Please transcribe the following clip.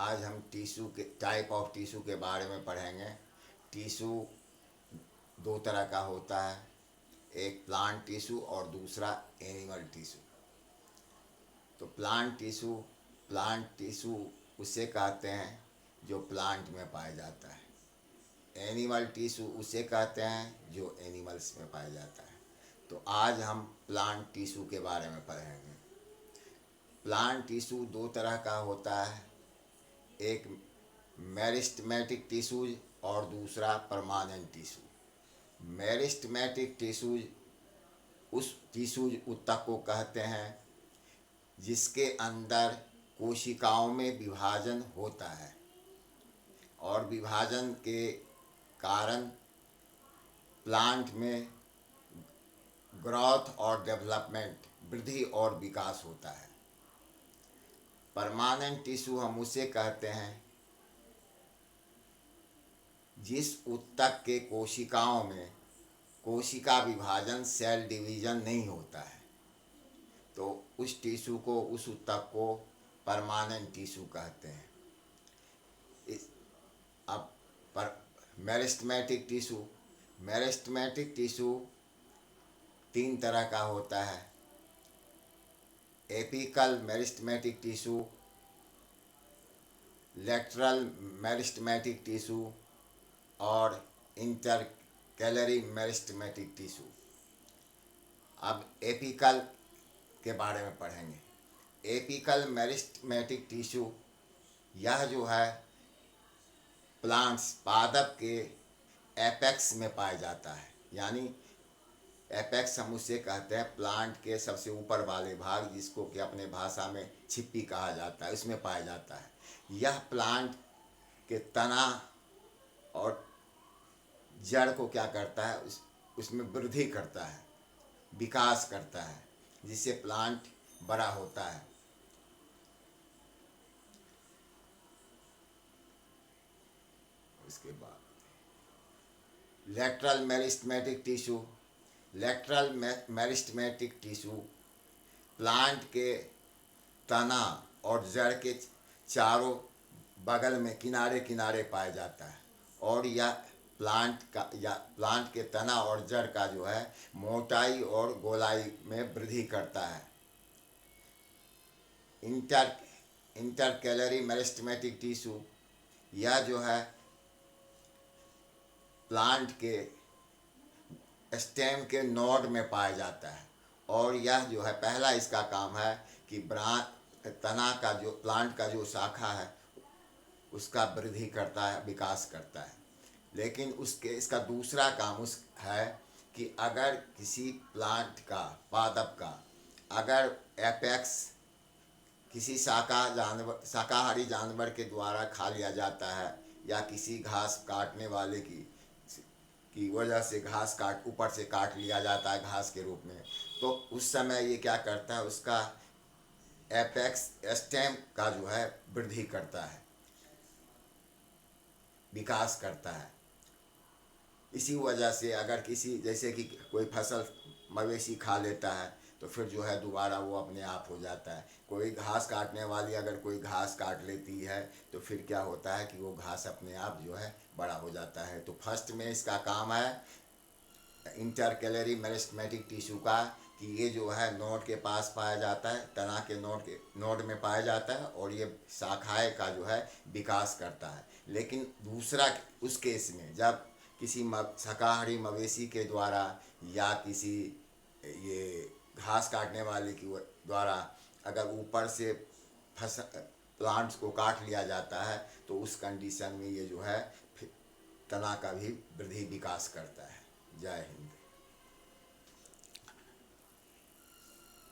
आज हम टिश्यू के टाइप ऑफ टिश्यू के बारे में पढ़ेंगे। टिश्यू दो तरह का होता है, एक प्लांट टिश्यू और दूसरा एनिमल टिश्यू। तो प्लांट टिश्यू उसे कहते हैं जो प्लांट में पाया जाता है। एनिमल टिश्यू उसे कहते हैं जो एनिमल्स में पाया जाता है। तो आज हम प्लांट टिश्यू के बारे में पढ़ेंगे। प्लांट टिश्यू दो तरह का होता है, एक मेरिस्टेमेटिक टिश्यूज और दूसरा परमानेंट टिश्यू। मेरिस्टेमेटिक टिश्यूज उस टिश्यूज ऊतक को कहते हैं जिसके अंदर कोशिकाओं में विभाजन होता है और विभाजन के कारण प्लांट में ग्रोथ और डेवलपमेंट, वृद्धि और विकास होता है। परमानेंट टिश्यू हम उसे कहते हैं जिस ऊतक के कोशिकाओं में कोशिका विभाजन, सेल डिवीजन नहीं होता है, तो उस टिश्यू को, उस ऊतक को परमानेंट टिश्यू कहते हैं। अब मेरिस्टेमेटिक टिश्यू तीन तरह का होता है, apical meristematic tissue, lateral meristematic tissue और इंटरकैलरी मेरिस्टेमेटिक टिश्यू। अब एपिकल के बारे में पढ़ेंगे। एपिकल मेरिस्टेमेटिक टिश्यू यह जो है प्लांट्स, पादप के एपेक्स में पाया जाता है। यानी एपेक्स हम उसे कहते हैं प्लांट के सबसे ऊपर वाले भाग, जिसको कि अपने भाषा में छिप्पी कहा जाता है, उसमें पाया जाता है। यह प्लांट के तना और जड़ को क्या करता है, उसमें वृद्धि करता है, विकास करता है, जिससे प्लांट बड़ा होता है। उसके बाद लेटरल मेरिस्टेमेटिक टिश्यू प्लांट के तना और जड़ के चारों बगल में किनारे किनारे पाया जाता है और यह प्लांट के तना और जड़ का जो है मोटाई और गोलाई में वृद्धि करता है। इंटरकैलरी मेरिस्टेमेटिक टिश्यू यह जो है प्लांट के स्टेम के नोड में पाया जाता है और यह जो है पहला इसका काम है कि तना का जो प्लांट का जो शाखा है उसका वृद्धि करता है, विकास करता है। लेकिन इसका दूसरा काम है कि अगर किसी प्लांट का, पादप का अगर एपेक्स किसी शाकाहारी जानवर के द्वारा खा लिया जाता है या किसी घास काटने वाले की वजह से घास ऊपर से काट लिया जाता है घास के रूप में, तो उस समय ये क्या करता है, उसका एपेक्स स्टेम का जो है वृद्धि करता है, विकास करता है। इसी वजह से अगर किसी, जैसे कि कोई फसल मवेशी खा लेता है तो फिर जो है दोबारा वो अपने आप हो जाता है। कोई घास काटने वाली अगर कोई घास काट लेती है तो फिर क्या होता है कि वो घास अपने आप जो है बड़ा हो जाता है। तो फर्स्ट में इसका काम है इंटरकैलरी मेरिस्टेमेटिक टिश्यू का कि ये जो है नोड के पास पाया जाता है, तना के नोड में पाया जाता है और ये शाखाएं का जो है विकास करता है। लेकिन दूसरा उस केस में जब किसी शाकाहारी मवेशी के द्वारा या किसी ये घास काटने वाले की द्वारा अगर ऊपर से प्लांट्स को काट लिया जाता है तो उस कंडीशन में ये जो है तना का भी वृद्धि विकास करता है। जय हिंद।